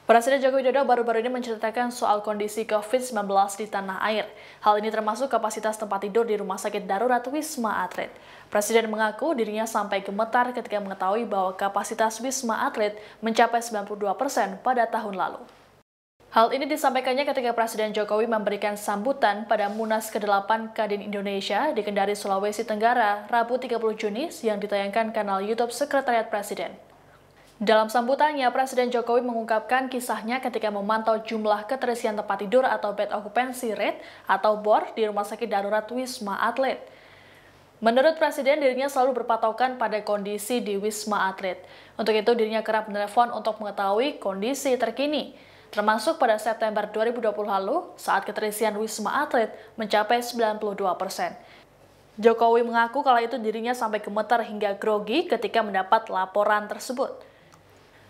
Presiden Joko Widodo baru-baru ini menceritakan soal kondisi COVID-19 di tanah air. Hal ini termasuk kapasitas tempat tidur di Rumah Sakit Darurat Wisma Atlet. Presiden mengaku dirinya sampai gemetar ketika mengetahui bahwa kapasitas Wisma Atlet mencapai 92% pada tahun lalu. Hal ini disampaikannya ketika Presiden Jokowi memberikan sambutan pada Munas ke-8 Kadin Indonesia di Kendari, Sulawesi Tenggara, Rabu 30 Juni yang ditayangkan kanal YouTube Sekretariat Presiden. Dalam sambutannya, Presiden Jokowi mengungkapkan kisahnya ketika memantau jumlah keterisian tempat tidur atau bed occupancy rate atau BOR di Rumah Sakit Darurat Wisma Atlet. Menurut Presiden, dirinya selalu berpatokan pada kondisi di Wisma Atlet. Untuk itu, dirinya kerap menelepon untuk mengetahui kondisi terkini, termasuk pada September 2020 lalu saat keterisian Wisma Atlet mencapai 92%. Jokowi mengaku kala itu dirinya sampai gemetar hingga grogi ketika mendapat laporan tersebut.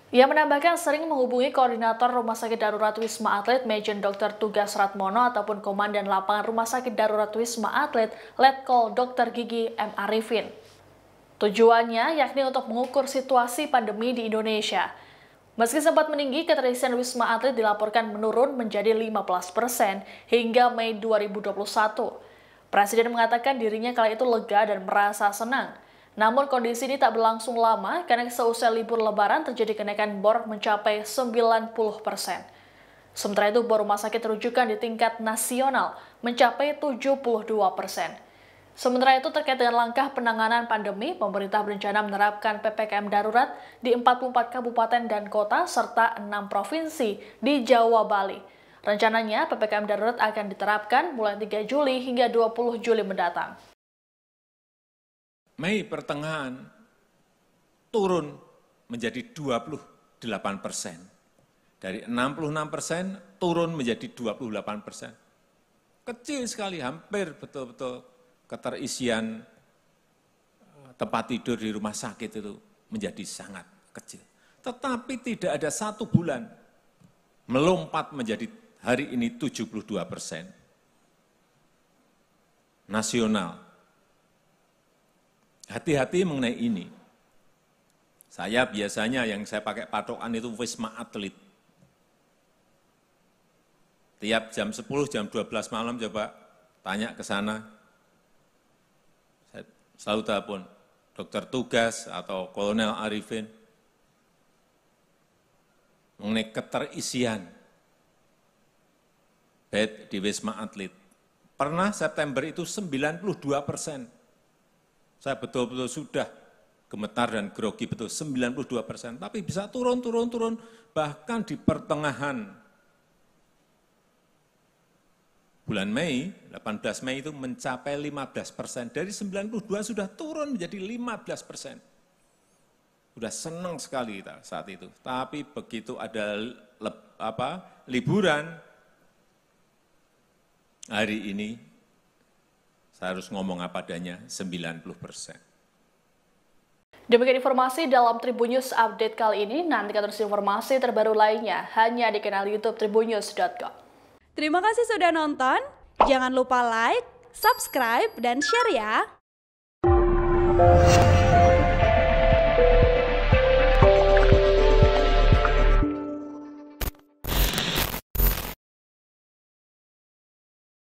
Ia menambahkan sering menghubungi koordinator Rumah Sakit Darurat Wisma Atlet, Majen Dr. Tugas Ratmono, ataupun Komandan Lapangan Rumah Sakit Darurat Wisma Atlet, Letkol Dr. Gigi M. Arifin. Tujuannya yakni untuk mengukur situasi pandemi di Indonesia. Meski sempat meninggi, keterisian Wisma Atlet dilaporkan menurun menjadi 15% hingga Mei 2021. Presiden mengatakan dirinya kala itu lega dan merasa senang. Namun kondisi ini tak berlangsung lama karena seusai libur lebaran terjadi kenaikan BOR mencapai 90%. Sementara itu BOR rumah sakit rujukan di tingkat nasional mencapai 72%. Sementara itu terkait dengan langkah penanganan pandemi, pemerintah berencana menerapkan PPKM darurat di 44 kabupaten dan kota serta 6 provinsi di Jawa Bali. Rencananya PPKM darurat akan diterapkan mulai 3 Juli hingga 20 Juli mendatang. Mei pertengahan turun menjadi 28%. Dari 66% turun menjadi 28%. Kecil sekali, hampir betul-betul keterisian tempat tidur di rumah sakit itu menjadi sangat kecil. Tetapi tidak ada satu bulan melompat menjadi hari ini 72%. Nasional. Hati-hati mengenai ini. Saya biasanya yang saya pakai patokan itu Wisma Atlet. Tiap jam 10, jam 12 malam coba tanya ke sana. Saya selalu telepon dokter tugas atau Kolonel Arifin mengenai keterisian bed di Wisma Atlet. Pernah September itu 92%. Saya betul-betul sudah gemetar dan grogi betul, 92%. Tapi bisa turun, bahkan di pertengahan bulan Mei, 18 Mei itu mencapai 15%. Dari 92 sudah turun menjadi 15%. Sudah senang sekali kita saat itu. Tapi begitu ada liburan, hari ini, saya harus ngomong apa adanya, 90%. Demikian informasi dalam Tribun News Update kali ini. Nantikan terus informasi terbaru lainnya hanya di kanal YouTube tribunnews.com. Terima kasih sudah nonton. Jangan lupa like, subscribe, dan share ya.